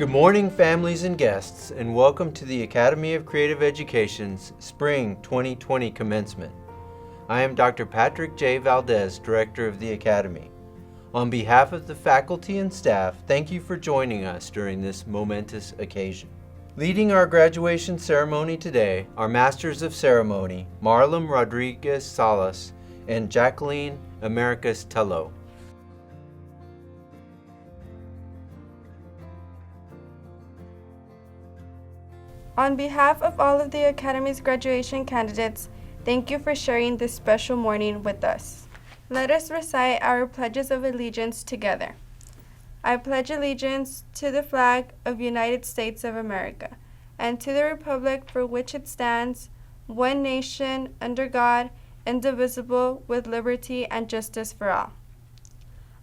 Good morning, families and guests, and welcome to the Academy of Creative Education's Spring 2020 Commencement. I am Dr. Patrick J. Valdez, Director of the Academy. On behalf of the faculty and staff, thank you for joining us during this momentous occasion. Leading our graduation ceremony today are Masters of Ceremony, Marlon Rodriguez Salas and Jacqueline Americas Tello. On behalf of all of the Academy's graduation candidates, thank you for sharing this special morning with us. Let us recite our pledges of allegiance together. I pledge allegiance to the flag of the United States of America and to the republic for which it stands, one nation, under God, indivisible, with liberty and justice for all.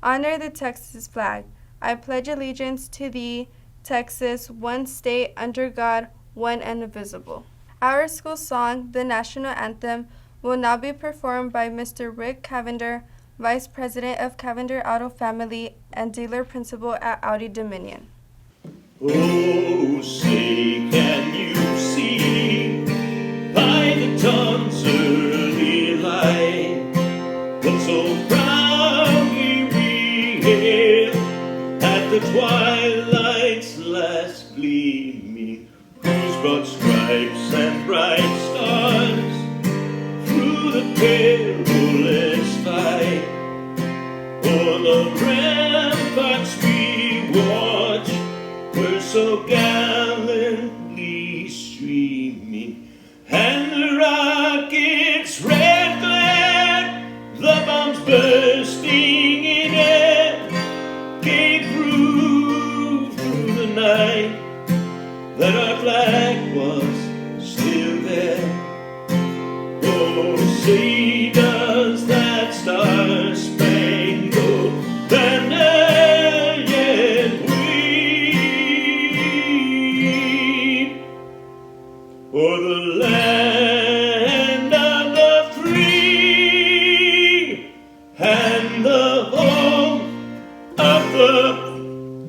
Honor the Texas flag. I pledge allegiance to thee, Texas, one state, under God, one and indivisible. Our school song, the national anthem, will now be performed by Mr. Rick Cavender, Vice President of Cavender Auto Family and Dealer Principal at Audi Dominion. Oh, say can you see by the dawn's early light what so proudly we hailed at the twilight's last gleaming, whose broad stripes and bright stars through the perilous fight o'er the ramparts we watch were so gallantly streaming, and the rockets' red glare, the bombs bursting in air, gave proof through the night that our flag was still there. Oh, say does that star-spangled banner yet wave o'er the land of the free and the home of the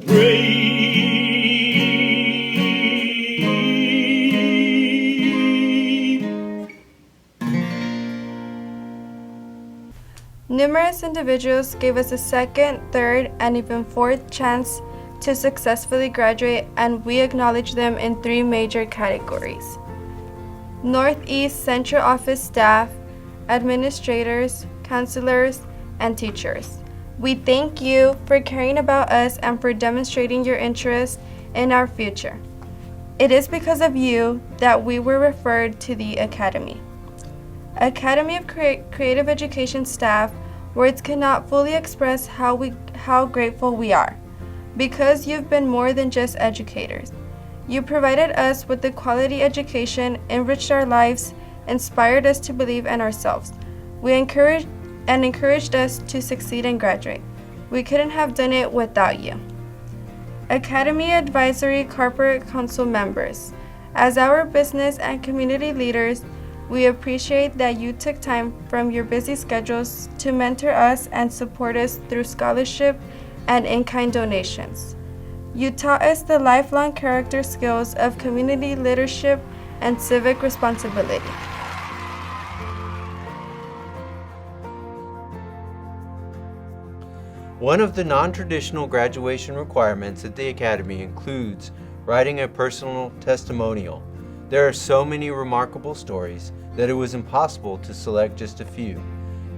brave? Numerous individuals gave us a second, third, and even fourth chance to successfully graduate, and we acknowledge them in three major categories: Northeast Central Office staff, administrators, counselors, and teachers. We thank you for caring about us and for demonstrating your interest in our future. It is because of you that we were referred to the Academy. Academy of Creative Education staff, words cannot fully express how grateful we are, because you've been more than just educators. You provided us with the quality education, enriched our lives, inspired us to believe in ourselves. We encouraged us to succeed and graduate. We couldn't have done it without you. Academy Advisory Corporate Council members, as our business and community leaders, we appreciate that you took time from your busy schedules to mentor us and support us through scholarship and in-kind donations. You taught us the lifelong character skills of community leadership and civic responsibility. One of the non-traditional graduation requirements at the Academy includes writing a personal testimonial. There are so many remarkable stories that it was impossible to select just a few.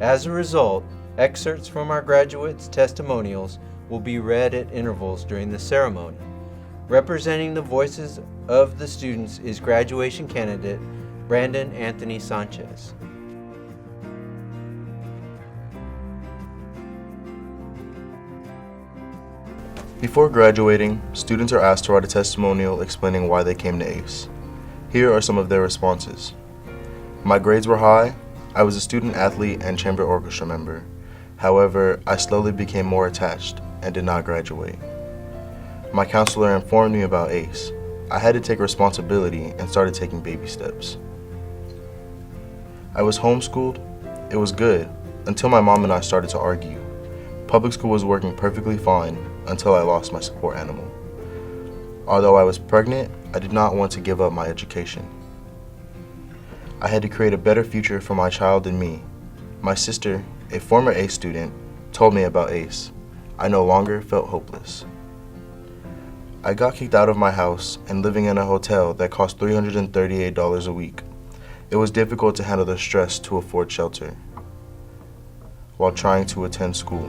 As a result, excerpts from our graduates' testimonials will be read at intervals during the ceremony. Representing the voices of the students is graduation candidate Brandon Anthony Sanchez. Before graduating, students are asked to write a testimonial explaining why they came to ACE. Here are some of their responses. My grades were high. I was a student athlete and chamber orchestra member. However, I slowly became more attached and did not graduate. My counselor informed me about ACE. I had to take responsibility and started taking baby steps. I was homeschooled. It was good until my mom and I started to argue. Public school was working perfectly fine until I lost my support animal. Although I was pregnant, I did not want to give up my education. I had to create a better future for my child and me. My sister, a former ACE student, told me about ACE. I no longer felt hopeless. I got kicked out of my house and living in a hotel that cost $338 a week. It was difficult to handle the stress to afford shelter while trying to attend school.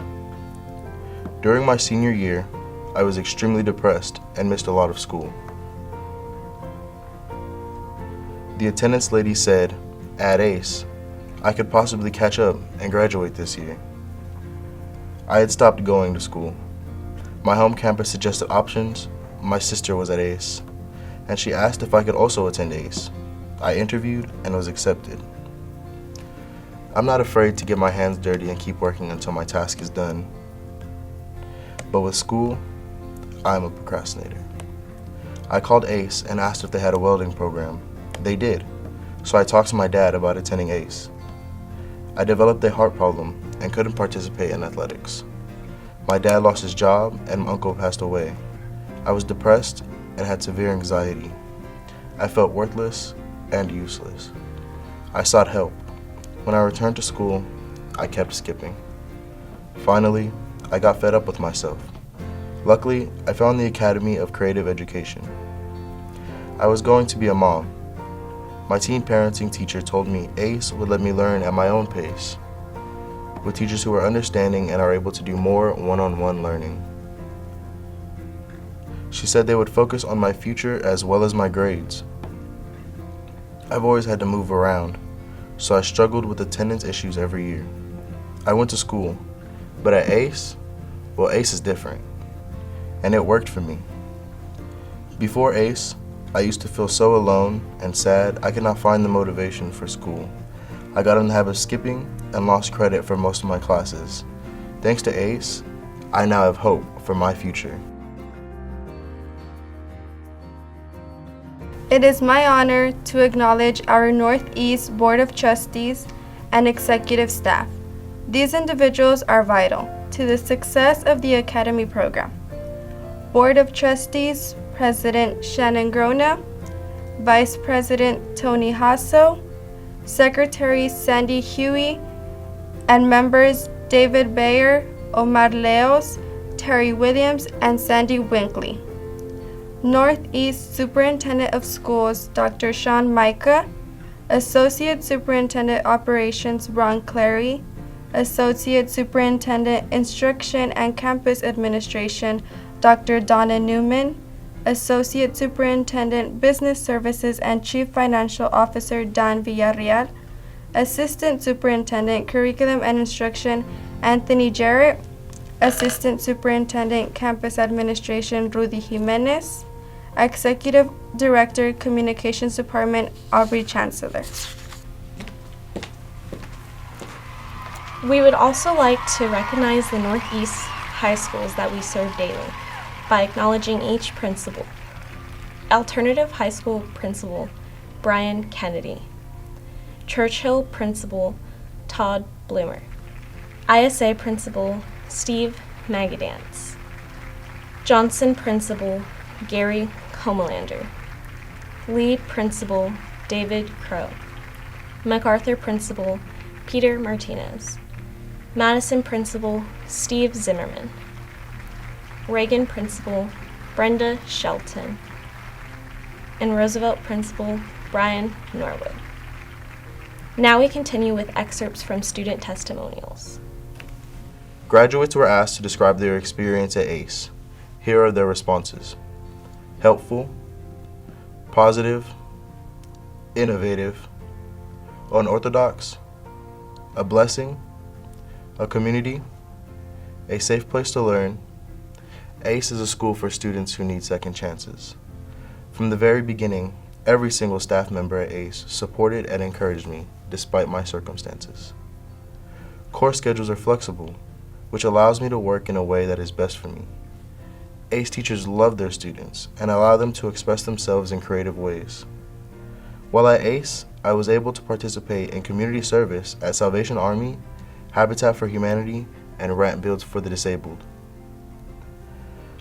During my senior year, I was extremely depressed and missed a lot of school. The attendance lady said, at ACE, I could possibly catch up and graduate this year. I had stopped going to school. My home campus suggested options. My sister was at ACE, and she asked if I could also attend ACE. I interviewed and was accepted. I'm not afraid to get my hands dirty and keep working until my task is done. But with school, I'm a procrastinator. I called ACE and asked if they had a welding program. They did, so I talked to my dad about attending ACE. I developed a heart problem and couldn't participate in athletics. My dad lost his job and my uncle passed away. I was depressed and had severe anxiety. I felt worthless and useless. I sought help. When I returned to school, I kept skipping. Finally, I got fed up with myself. Luckily, I found the Academy of Creative Education. I was going to be a mom. My teen parenting teacher told me ACE would let me learn at my own pace, with teachers who are understanding and are able to do more one-on-one learning. She said they would focus on my future as well as my grades. I've always had to move around, so I struggled with attendance issues every year. I went to school, but at ACE, well, ACE is different, and it worked for me. Before ACE, I used to feel so alone and sad I could not find the motivation for school. I got in the habit of skipping and lost credit for most of my classes. Thanks to ACE, I now have hope for my future. It is my honor to acknowledge our Northeast Board of Trustees and executive staff. These individuals are vital to the success of the Academy program. Board of Trustees President Shannon Grona, Vice President Tony Hasso, Secretary Sandy Huey, and members David Bayer, Omar Leos, Terry Williams, and Sandy Winkley. Northeast Superintendent of Schools Dr. Sean Micah, Associate Superintendent Operations Ron Clary, Associate Superintendent Instruction and Campus Administration Dr. Donna Newman, Associate Superintendent Business Services and Chief Financial Officer Dan Villarreal, Assistant Superintendent Curriculum and Instruction Anthony Jarrett, Assistant Superintendent Campus Administration Rudy Jimenez, Executive Director Communications Department Aubrey Chancellor. We would also like to recognize the Northeast high schools that we serve daily by acknowledging each principal. Alternative High School Principal Brian Kennedy, Churchill Principal Todd Bloomer, ISA Principal Steve Magadance, Johnson Principal Gary Homelander, Lee Principal David Crow, MacArthur Principal Peter Martinez, Madison Principal Steve Zimmerman, Reagan Principal Brenda Shelton, and Roosevelt Principal Brian Norwood. Now we continue with excerpts from student testimonials. Graduates were asked to describe their experience at ACE. Here are their responses: helpful, positive, innovative, unorthodox, a blessing, a community, a safe place to learn. ACE is a school for students who need second chances. From the very beginning, every single staff member at ACE supported and encouraged me despite my circumstances. Course schedules are flexible, which allows me to work in a way that is best for me. ACE teachers love their students and allow them to express themselves in creative ways. While at ACE, I was able to participate in community service at Salvation Army, Habitat for Humanity, and Ramp Builds for the Disabled.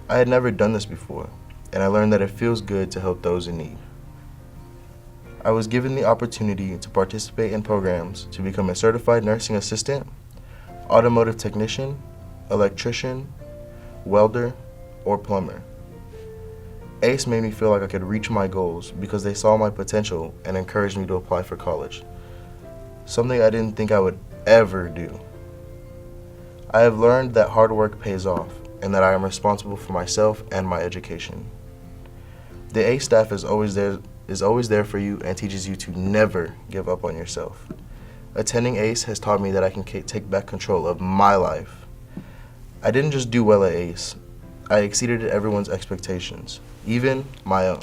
I had never done this before, and I learned that it feels good to help those in need. I was given the opportunity to participate in programs to become a certified nursing assistant, automotive technician, electrician, welder, or plumber. ACE made me feel like I could reach my goals because they saw my potential and encouraged me to apply for college, something I didn't think I would ever do. I have learned that hard work pays off and that I am responsible for myself and my education. The ACE staff is always there for you and teaches you to never give up on yourself. Attending ACE has taught me that I can take back control of my life. I didn't just do well at ACE, I exceeded everyone's expectations, even my own.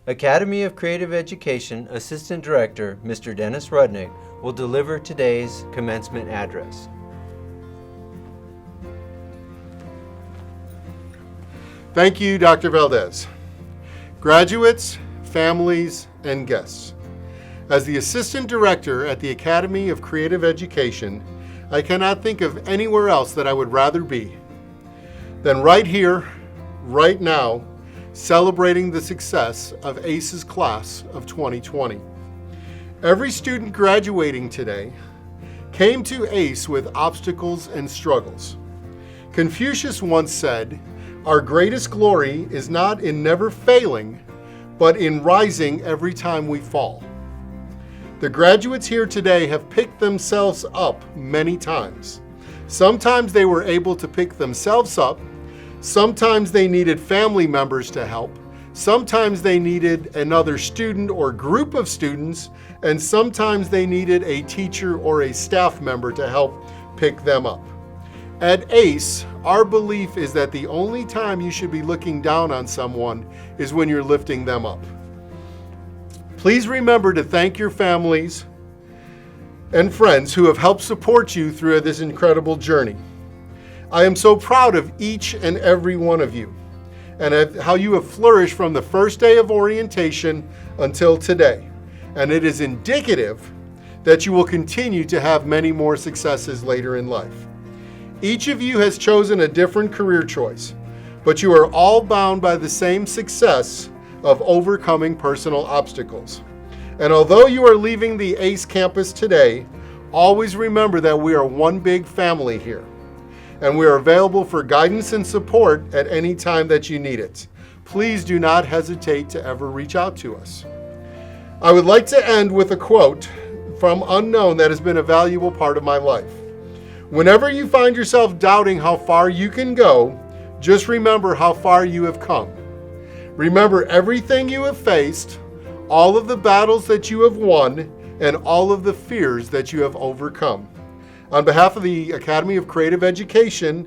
Academy of Creative Education Assistant Director, Mr. Dennis Rudnick, will deliver today's commencement address. Thank you, Dr. Valdez. Graduates, families, and guests. As the Assistant Director at the Academy of Creative Education, I cannot think of anywhere else that I would rather be than right here, right now, celebrating the success of ACE's class of 2020. Every student graduating today came to ACE with obstacles and struggles. Confucius once said, "Our greatest glory is not in never failing, but in rising every time we fall." The graduates here today have picked themselves up many times. Sometimes they were able to pick themselves up. Sometimes they needed family members to help. Sometimes they needed another student or group of students, and sometimes they needed a teacher or a staff member to help pick them up. At ACE, our belief is that the only time you should be looking down on someone is when you're lifting them up. Please remember to thank your families and friends who have helped support you through this incredible journey. I am so proud of each and every one of you and of how you have flourished from the first day of orientation until today. And it is indicative that you will continue to have many more successes later in life. Each of you has chosen a different career choice, but you are all bound by the same success of overcoming personal obstacles. And although you are leaving the ACE campus today, always remember that we are one big family here, and we are available for guidance and support at any time that you need it. Please do not hesitate to ever reach out to us. I would like to end with a quote from Unknown that has been a valuable part of my life. Whenever you find yourself doubting how far you can go, just remember how far you have come. Remember everything you have faced, all of the battles that you have won, and all of the fears that you have overcome. On behalf of the Academy of Creative Education,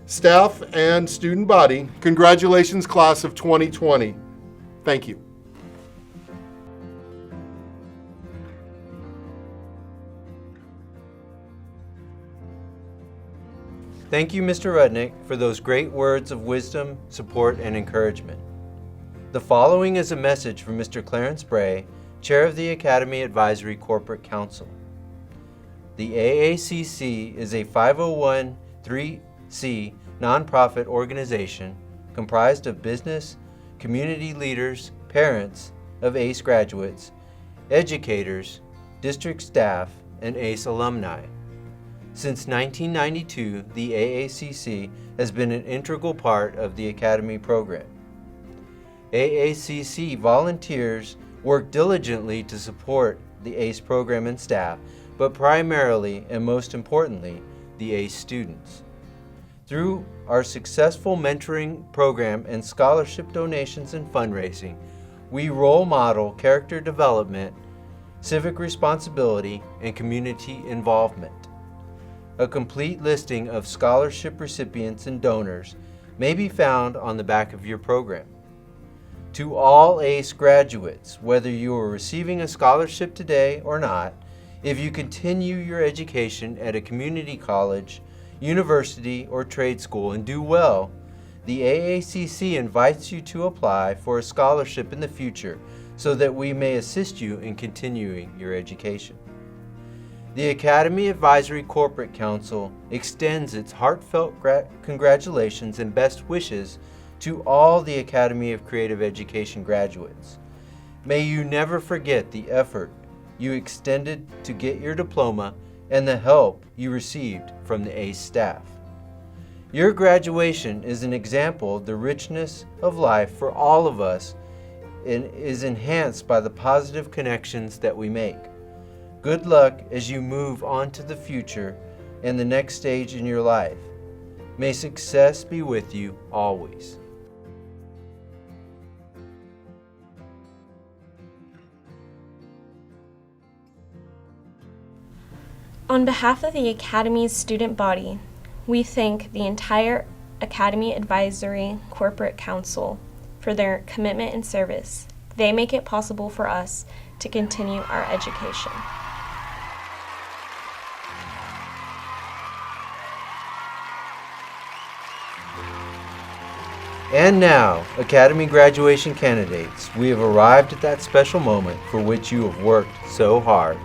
staff, and student body, congratulations, class of 2020. Thank you. Thank you, Mr. Rudnick, for those great words of wisdom, support, and encouragement. The following is a message from Mr. Clarence Bray, Chair of the Academy Advisory Corporate Council. The AACC is a 501(c) nonprofit organization comprised of business, community leaders, parents of ACE graduates, educators, district staff, and ACE alumni. Since 1992, the AACC has been an integral part of the Academy program. AACC volunteers work diligently to support the ACE program and staff, but primarily and most importantly, the ACE students. Through our successful mentoring program and scholarship donations and fundraising, we role model character development, civic responsibility, and community involvement. A complete listing of scholarship recipients and donors may be found on the back of your program. To all ACE graduates, whether you are receiving a scholarship today or not, if you continue your education at a community college, university, or trade school and do well, the AACC invites you to apply for a scholarship in the future so that we may assist you in continuing your education. The Academy Advisory Corporate Council extends its heartfelt congratulations and best wishes to all the Academy of Creative Education graduates. May you never forget the effort you extended to get your diploma and the help you received from the ACE staff. Your graduation is an example of the richness of life for all of us and is enhanced by the positive connections that we make. Good luck as you move on to the future and the next stage in your life. May success be with you always. On behalf of the Academy's student body, we thank the entire Academy Advisory Corporate Council for their commitment and service. They make it possible for us to continue our education. And now, Academy graduation candidates, we have arrived at that special moment for which you have worked so hard.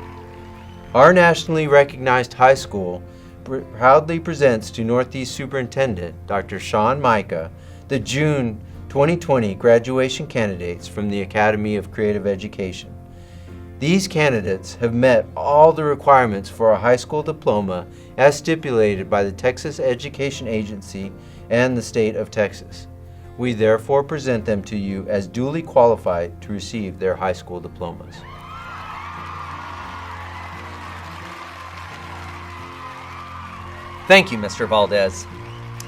Our nationally recognized high school proudly presents to Northeast Superintendent Dr. Sean Micah the June 2020 graduation candidates from the Academy of Creative Education. These candidates have met all the requirements for a high school diploma as stipulated by the Texas Education Agency and the state of Texas. We therefore present them to you as duly qualified to receive their high school diplomas. Thank you, Mr. Valdez.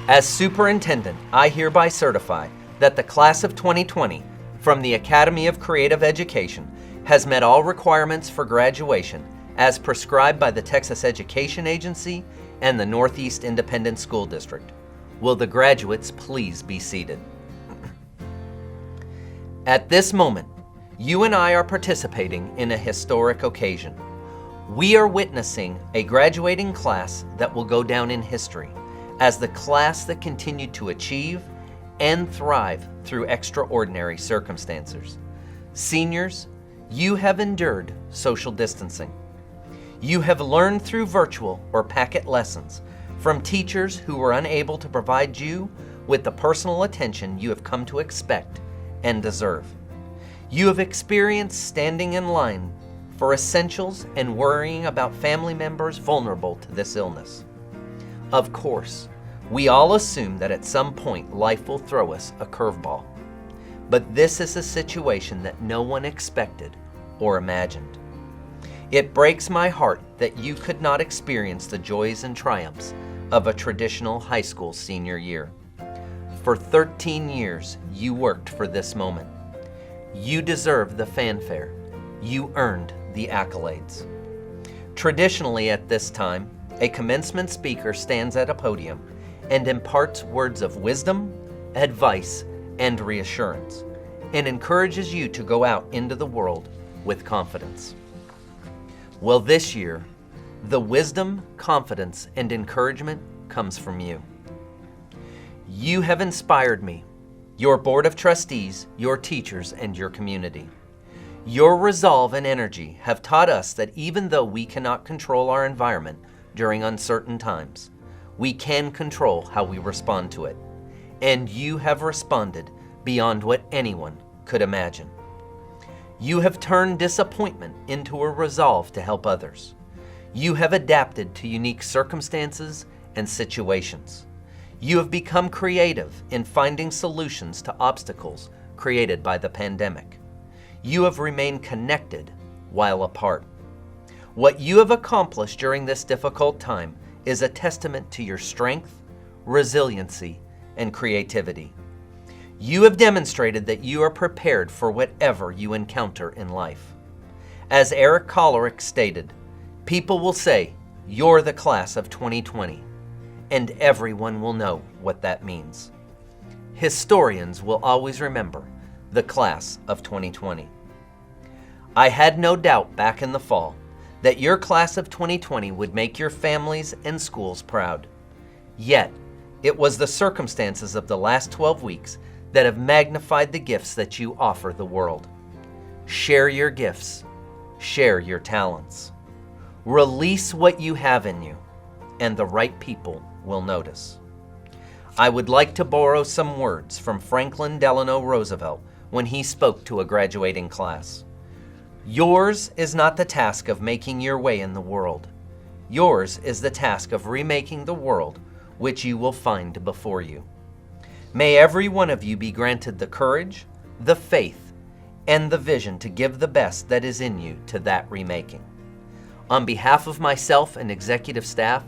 As superintendent, I hereby certify that the class of 2020 from the Academy of Creative Education has met all requirements for graduation as prescribed by the Texas Education Agency and the Northeast Independent School District. Will the graduates please be seated? At this moment, you and I are participating in a historic occasion. We are witnessing a graduating class that will go down in history as the class that continued to achieve and thrive through extraordinary circumstances. Seniors, you have endured social distancing. You have learned through virtual or packet lessons from teachers who were unable to provide you with the personal attention you have come to expect and deserve. You have experienced standing in line for essentials and worrying about family members vulnerable to this illness. Of course, we all assume that at some point life will throw us a curveball. But this is a situation that no one expected or imagined. It breaks my heart that you could not experience the joys and triumphs of a traditional high school senior year. For 13 years, you worked for this moment. You deserve the fanfare. You earned the accolades. Traditionally at this time, a commencement speaker stands at a podium and imparts words of wisdom, advice, and reassurance, and encourages you to go out into the world with confidence. Well, this year, the wisdom, confidence, and encouragement comes from you. You have inspired me, your board of trustees, your teachers, and your community. Your resolve and energy have taught us that even though we cannot control our environment during uncertain times, we can control how we respond to it. And you have responded beyond what anyone could imagine. You have turned disappointment into a resolve to help others. You have adapted to unique circumstances and situations. You have become creative in finding solutions to obstacles created by the pandemic. You have remained connected while apart. What you have accomplished during this difficult time is a testament to your strength, resiliency, and creativity. You have demonstrated that you are prepared for whatever you encounter in life. As Eric Kollerick stated, people will say, "You're the class of 2020," and everyone will know what that means. Historians will always remember the class of 2020. I had no doubt back in the fall that your class of 2020 would make your families and schools proud. Yet, it was the circumstances of the last 12 weeks that have magnified the gifts that you offer the world. Share your gifts. Share your talents. Release what you have in you, and the right people will notice. I would like to borrow some words from Franklin Delano Roosevelt when he spoke to a graduating class. Yours is not the task of making your way in the world. Yours is the task of remaking the world which you will find before you. May every one of you be granted the courage, the faith, and the vision to give the best that is in you to that remaking. On behalf of myself and executive staff,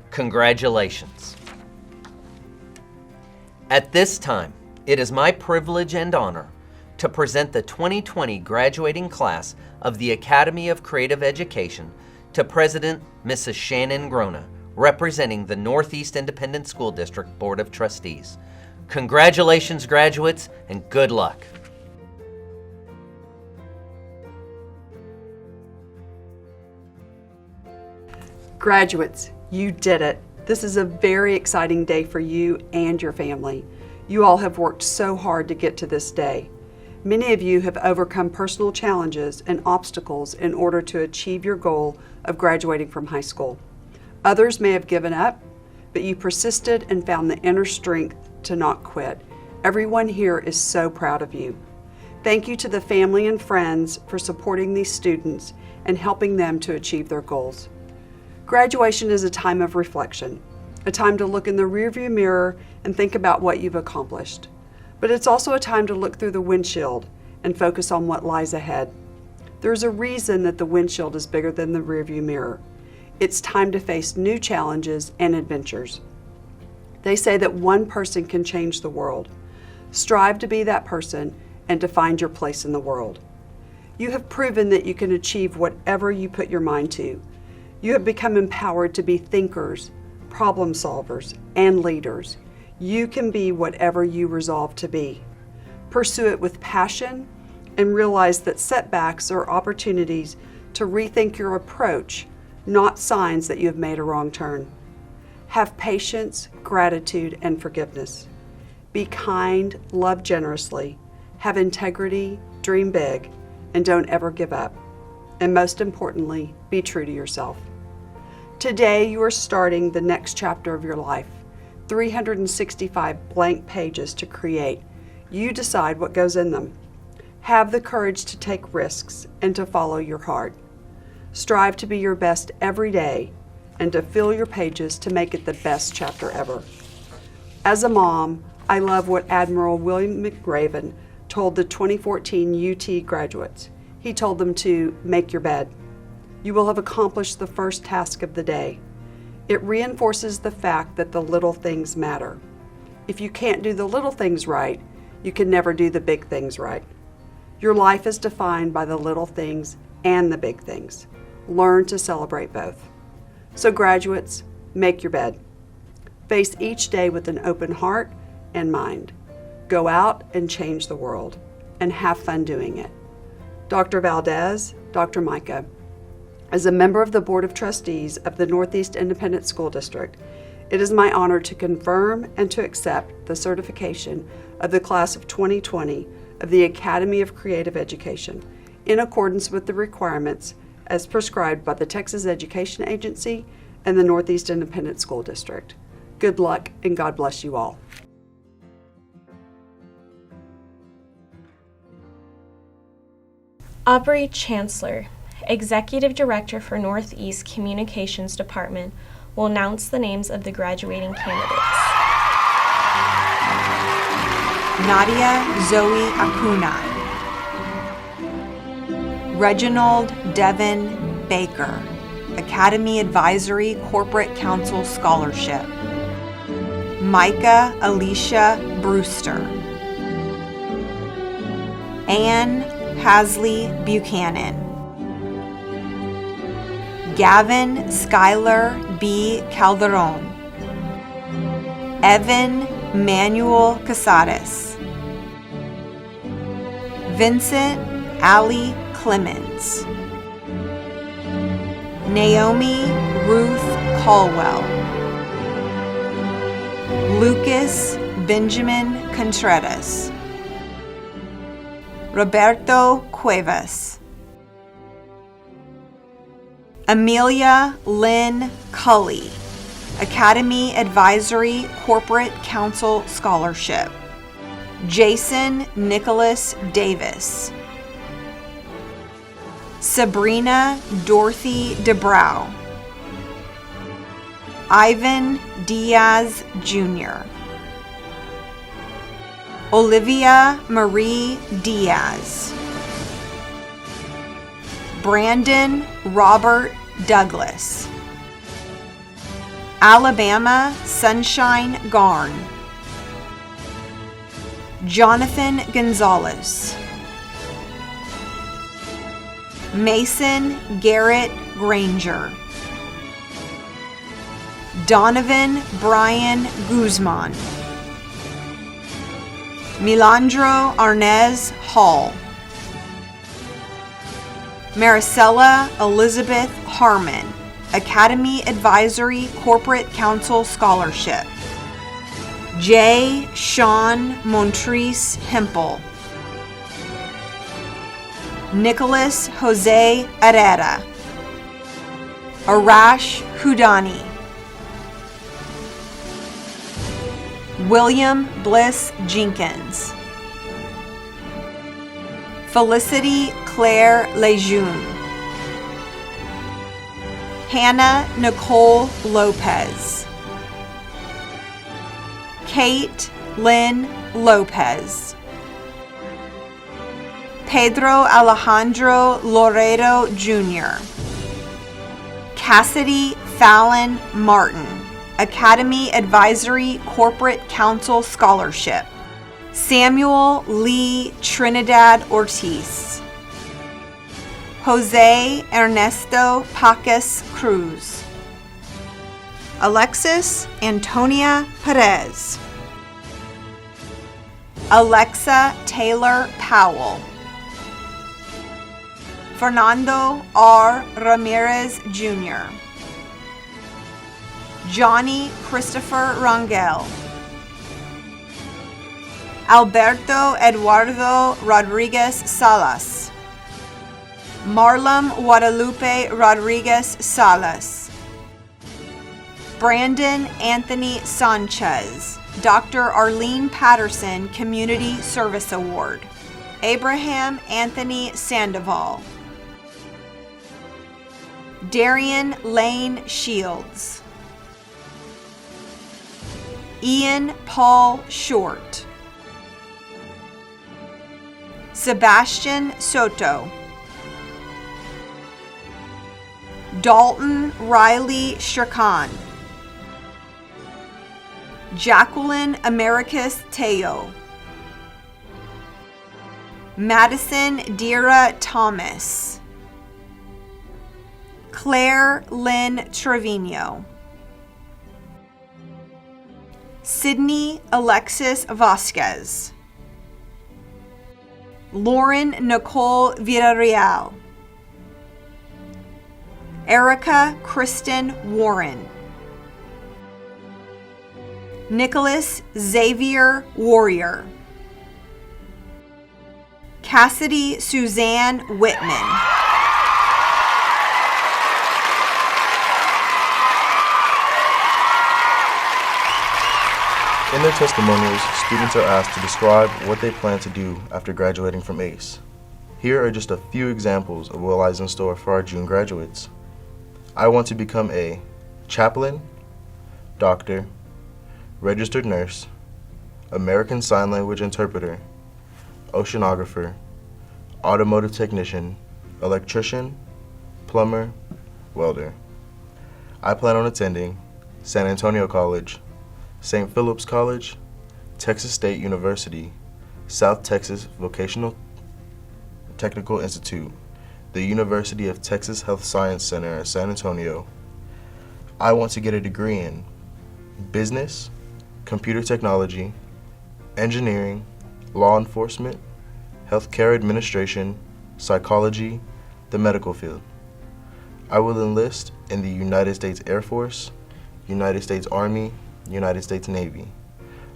congratulations. At this time, it is my privilege and honor to present the 2020 graduating class of the Academy of Creative Education to President Mrs. Shannon Grona, representing the Northeast Independent School District Board of Trustees. Congratulations, graduates, and good luck. Graduates, you did it. This is a very exciting day for you and your family. You all have worked so hard to get to this day. Many of you have overcome personal challenges and obstacles in order to achieve your goal of graduating from high school. Others may have given up, but you persisted and found the inner strength to not quit. Everyone here is so proud of you. Thank you to the family and friends for supporting these students and helping them to achieve their goals. Graduation is a time of reflection, a time to look in the rearview mirror and think about what you've accomplished. But it's also a time to look through the windshield and focus on what lies ahead. There's a reason that the windshield is bigger than the rearview mirror. It's time to face new challenges and adventures. They say that one person can change the world. Strive to be that person and to find your place in the world. You have proven that you can achieve whatever you put your mind to. You have become empowered to be thinkers, problem solvers, and leaders. You can be whatever you resolve to be. Pursue it with passion and realize that setbacks are opportunities to rethink your approach, not signs that you have made a wrong turn. Have patience, gratitude, and forgiveness. Be kind, love generously, have integrity, dream big, and don't ever give up. And most importantly, be true to yourself. Today, you are starting the next chapter of your life. 365 blank pages to create. You decide what goes in them. Have the courage to take risks and to follow your heart. Strive to be your best every day and to fill your pages to make it the best chapter ever. As a mom, I love what Admiral William McRaven told the 2014 UT graduates. He told them to make your bed. You will have accomplished the first task of the day. It reinforces the fact that the little things matter. If you can't do the little things right, you can never do the big things right. Your life is defined by the little things and the big things. Learn to celebrate both. So graduates, make your bed. Face each day with an open heart and mind. Go out and change the world and have fun doing it. Dr. Valdez, Dr. Micah, as a member of the Board of Trustees of the Northeast Independent School District, it is my honor to confirm and to accept the certification of the class of 2020 of the Academy of Creative Education in accordance with the requirements as prescribed by the Texas Education Agency and the Northeast Independent School District. Good luck and God bless you all. Aubrey Chancellor, Executive Director for Northeast Communications Department, will announce the names of the graduating candidates. Nadia Zoe Acuna, Reginald Devin Baker, Academy Advisory Corporate Council Scholarship. Micah Alicia Brewster, Ann Hasley Buchanan, Gavin Skylar B. Calderon, Evan Manuel Casares, Vincent Ali Clemens, Naomi Ruth Caldwell, Lucas Benjamin Contreras, Roberto Cuevas, Amelia Lynn Cully, Academy Advisory Corporate Council Scholarship. Jason Nicholas Davis. Sabrina Dorothy DeBrow. Ivan Diaz Jr. Olivia Marie Diaz. Brandon Robert Douglas. Alabama Sunshine Garn. Jonathan Gonzalez. Mason Garrett Granger. Donovan Brian Guzman. Milandro Arnez Hall. Maricela Elizabeth Harmon, Academy Advisory Corporate Council Scholarship. J. Sean Montrese Hempel. Nicholas Jose Herrera. Arash Houdani. William Bliss Jenkins. Felicity Claire Lejeune. Hannah Nicole Lopez. Kate Lynn Lopez. Pedro Alejandro Loredo Jr. Cassidy Fallon Martin, Academy Advisory Corporate Council Scholarship. Samuel Lee Trinidad Ortiz. Jose Ernesto Pacas Cruz. Alexis Antonia Perez. Alexa Taylor Powell. Fernando R. Ramirez Jr. Johnny Christopher Rangel. Alberto Eduardo Rodriguez Salas. Marlon Guadalupe Rodriguez Salas. Brandon Anthony Sanchez, Dr. Arlene Patterson Community Service Award. Abraham Anthony Sandoval. Darian Lane Shields. Ian Paul Short. Sebastian Soto. Dalton Riley Shirkan. Jacqueline Americus Teo. Madison Dira Thomas. Claire Lynn Trevino. Sydney Alexis Vasquez. Lauren Nicole Villarreal. Erica Kristen Warren. Nicholas Xavier Warrior. Cassidy Suzanne Whitman. In their testimonials, students are asked to describe what they plan to do after graduating from ACE. Here are just a few examples of what lies in store for our June graduates. I want to become a chaplain, doctor, registered nurse, American Sign Language interpreter, oceanographer, automotive technician, electrician, plumber, welder. I plan on attending San Antonio College, St. Philip's College, Texas State University, South Texas Vocational Technical Institute, the University of Texas Health Science Center at San Antonio. I want to get a degree in business, computer technology, engineering, law enforcement, healthcare administration, psychology, the medical field. I will enlist in the United States Air Force, United States Army, United States Navy.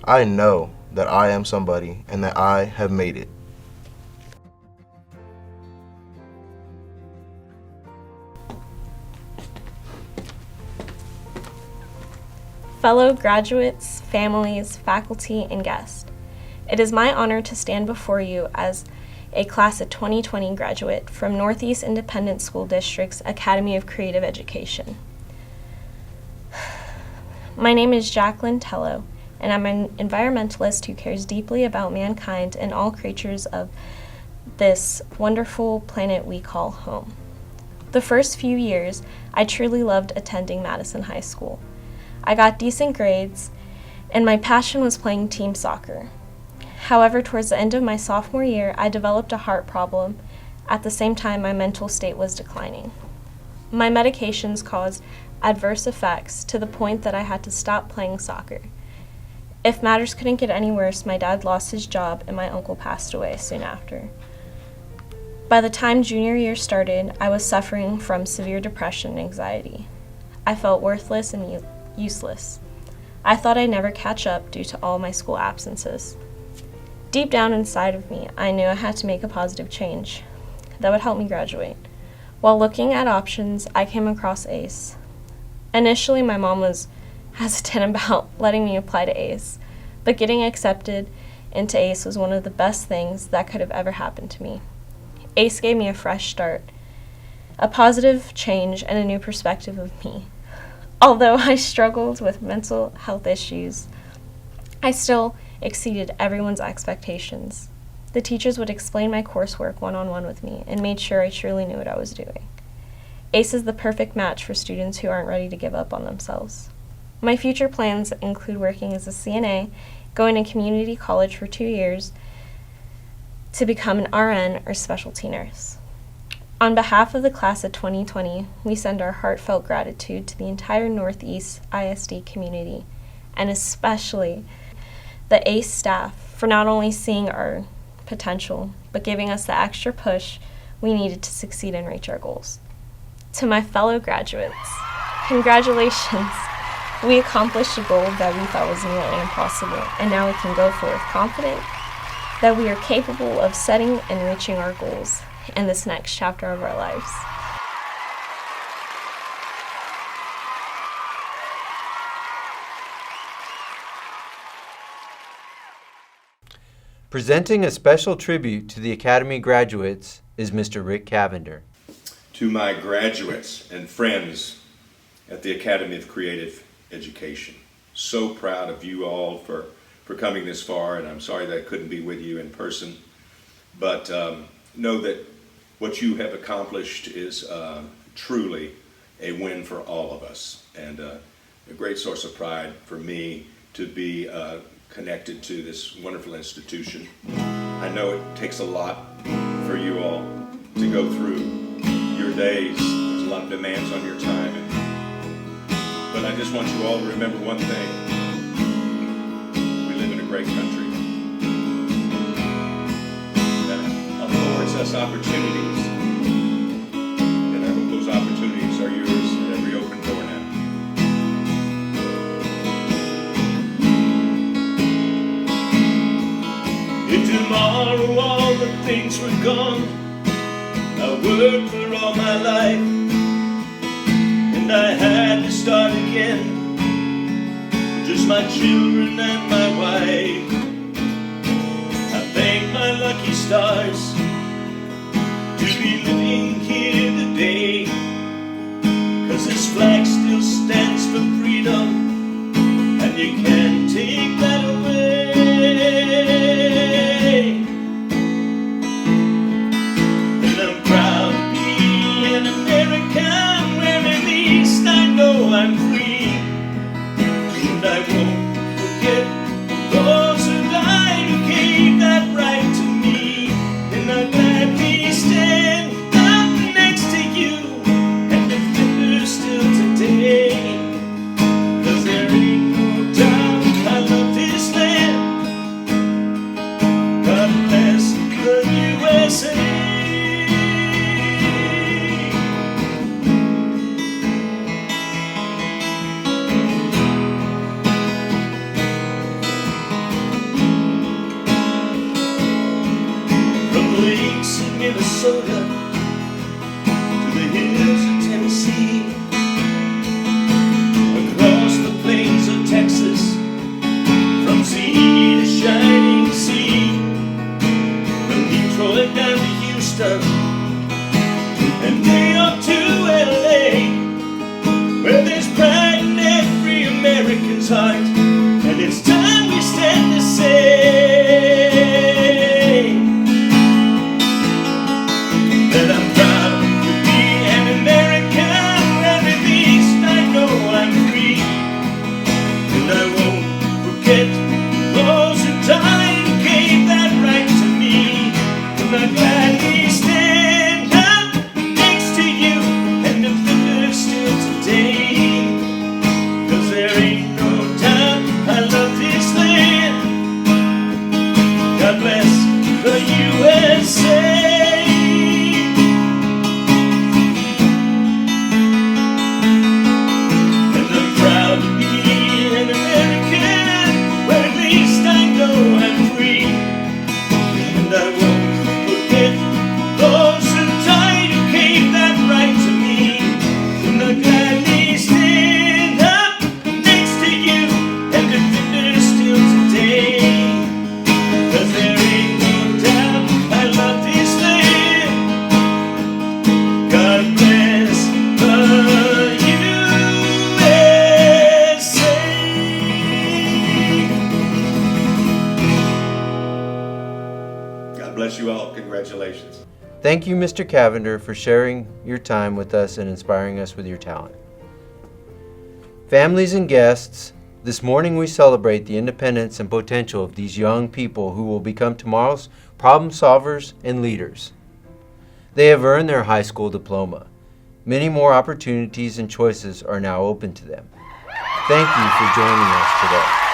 I know that I am somebody and that I have made it. fellow graduates, families, faculty, and guests. It is my honor to stand before you as a class of 2020 graduate from Northeast Independent School District's Academy of Creative Education. My name is Jacqueline Tello, and I'm an environmentalist who cares deeply about mankind and all creatures of this wonderful planet we call home. The first few years, I truly loved attending Madison High School. I got decent grades, and my passion was playing team soccer. However, towards the end of my sophomore year, I developed a heart problem. At the same time, my mental state was declining. My medications caused adverse effects to the point that I had to stop playing soccer. If matters couldn't get any worse, my dad lost his job and my uncle passed away soon after. By the time junior year started, I was suffering from severe depression and anxiety. I felt worthless and useless. I thought I'd never catch up due to all my school absences. Deep down inside of me, I knew I had to make a positive change that would help me graduate. While looking at options, I came across ACE. Initially, my mom was hesitant about letting me apply to ACE, but getting accepted into ACE was one of the best things that could have ever happened to me. ACE gave me a fresh start, a positive change, and a new perspective of me. Although I struggled with mental health issues, I still exceeded everyone's expectations. The teachers would explain my coursework one-on-one with me and made sure I truly knew what I was doing. ACE is the perfect match for students who aren't ready to give up on themselves. My future plans include working as a CNA, going to community college for 2 years to become an RN or specialty nurse. On behalf of the class of 2020, we send our heartfelt gratitude to the entire Northeast ISD community, and especially the ACE staff for not only seeing our potential, but giving us the extra push we needed to succeed and reach our goals. To my fellow graduates, congratulations! We accomplished a goal that we thought was nearly impossible, and now we can go forth confident that we are capable of setting and reaching our goals in this next chapter of our lives. Presenting a special tribute to the Academy graduates is Mr. Rick Cavender. To my graduates and friends at the Academy of Creative Education, so proud of you all for coming this far, and I'm sorry that I couldn't be with you in person, but know that what you have accomplished is truly a win for all of us, and a great source of pride for me to be connected to this wonderful institution. I know it takes a lot for you all to go through your days. There's a lot of demands on your time, but I just want you all to remember one thing. We live in a great country that affords us opportunities, and I hope those opportunities are yours at every open door now. If tomorrow all the things were gone, I worked for all my life, and I had to start again, just my children and my wife. I thank my lucky stars to be living here today, 'cause this flag still stands for freedom, and you can't take that away. And I'm proud to be an American, where at least I know I'm free. And I won't forget those who died who gave that right to me. And I'll gladly stand up next to you and defend her still today. 'Cause there ain't no doubt I love this land. God bless the USA. Lakes of Minnesota to the hills of Tennessee, across the plains of Texas Thank you, Mr. Cavender, for sharing your time with us and inspiring us with your talent. Families and guests, this morning we celebrate the independence and potential of these young people who will become tomorrow's problem solvers and leaders. They have earned their high school diploma. Many more opportunities and choices are now open to them. Thank you for joining us today.